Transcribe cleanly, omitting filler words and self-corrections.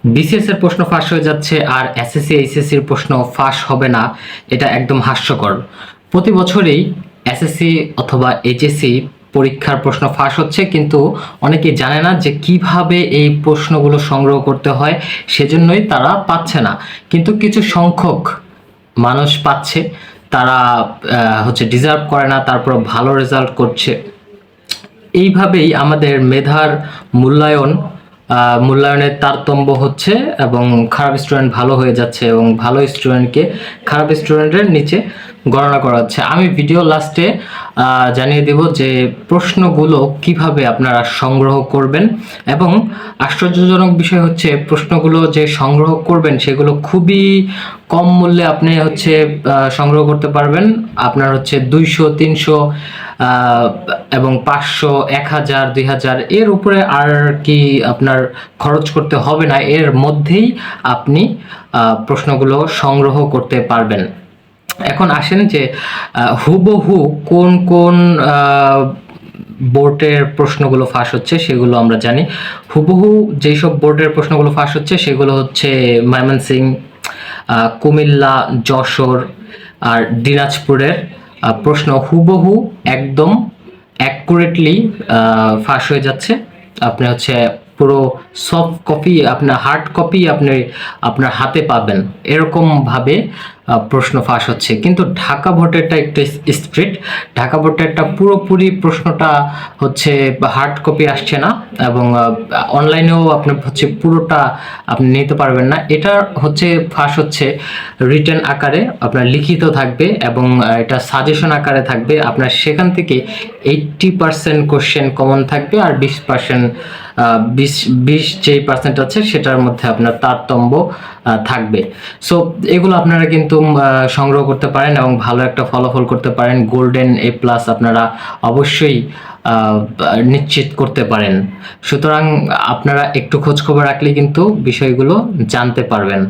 BCS এর প্রশ্ন ফাঁস হয়ে যাচ্ছে আর এসএসসি এইচএসসি এর প্রশ্ন ফাঁস হবে না, এটা একদম হাস্যকর। প্রতি বছরই এসএসসি অথবা এইচএসসি পরীক্ষার প্রশ্ন ফাঁস হচ্ছে, কিন্তু অনেকেই জানে না যে কিভাবে এই প্রশ্নগুলো সংগ্রহ করতে হয়, সেজন্যই তারা পাচ্ছে না। কিন্তু কিছু সংখ্যক মানুষ পাচ্ছে, তারা ডিজার্ভ করে না, তারপর ভালো রেজাল্ট করছে। এইভাবেই আমাদের মেধার মূল্যায়ন মূল্যায়নের তারতম্য হচ্ছে এবং খারাপ স্টুডেন্ট ভালো হয়ে যাচ্ছে এবং ভালো স্টুডেন্টকে খারাপ স্টুডেন্টের নিচে গণনা করা হচ্ছে। আমি ভিডিও লাস্টে জানিয়ে দেব যে প্রশ্নগুলো কিভাবে আপনারা সংগ্রহ করবেন, এবং আশ্চর্যজনক বিষয় হচ্ছে প্রশ্নগুলো যে সংগ্রহ করবেন সেগুলো খুবই কম মূল্যে আপনি সংগ্রহ করতে পারবেন। আপনার 200, 300 এবং 500, 1000, 2000 এর উপরে আর কি আপনার খরচ করতে হবে না। এর মধ্যেই আপনি প্রশ্নগুলো সংগ্রহ করতে পারবেন। এখন আসেন যে হুবহু কোন কোন বোর্ডের প্রশ্নগুলো ফাঁস হচ্ছে সেগুলো আমরা জানি। হুবহু যেসব বোর্ডের প্রশ্নগুলো ফাঁস হচ্ছে সেগুলো হচ্ছে ময়মনসিংহ, কুমিল্লা, যশোর আর দিনাজপুরের প্রশ্ন হুবহু একদম অ্যাকুরেটলি ফাঁস হয়ে যাচ্ছে। আপনি পুরো সফট কপি, আপনার হার্ড কপি আপনি আপনার হাতে পাবেন, এরকম ভাবে প্রশ্ন ফাঁস হচ্ছে। কিন্তু ঢাকা বোর্ডেরটা একটু স্ট্রিক্ট। ঢাকা বোর্ডেরটা পুরোপুরি প্রশ্নটা হার্ড কপি আসছে না, এবং অনলাইনেও আপনি পুরোটা আপনি নিতে পারবেন না। এটা ফাঁস হচ্ছে রিটেন আকারে, আপনার লিখিত থাকবে এবং এটা সাজেশন আকারে থাকবে। আপনার সেখান থেকে 80% কোশ্চেন কমন থাকবে, আর 20% 20 যেই পার্সেন্ট আছে সেটার মধ্যে আপনার তারতম্য থাকবে। সো এগুলো আপনারা কিন্তু সংগ্রহ করতে পারেন এবং ভালো একটা ফলাফল করতে পারেন। গোল্ডেন A+ আপনারা অবশ্যই নিশ্চিত করতে পারেন। সুতরাং আপনারা একটু খোঁজ খবর রাখলে কিন্তু বিষয়গুলো জানতে পারবেন।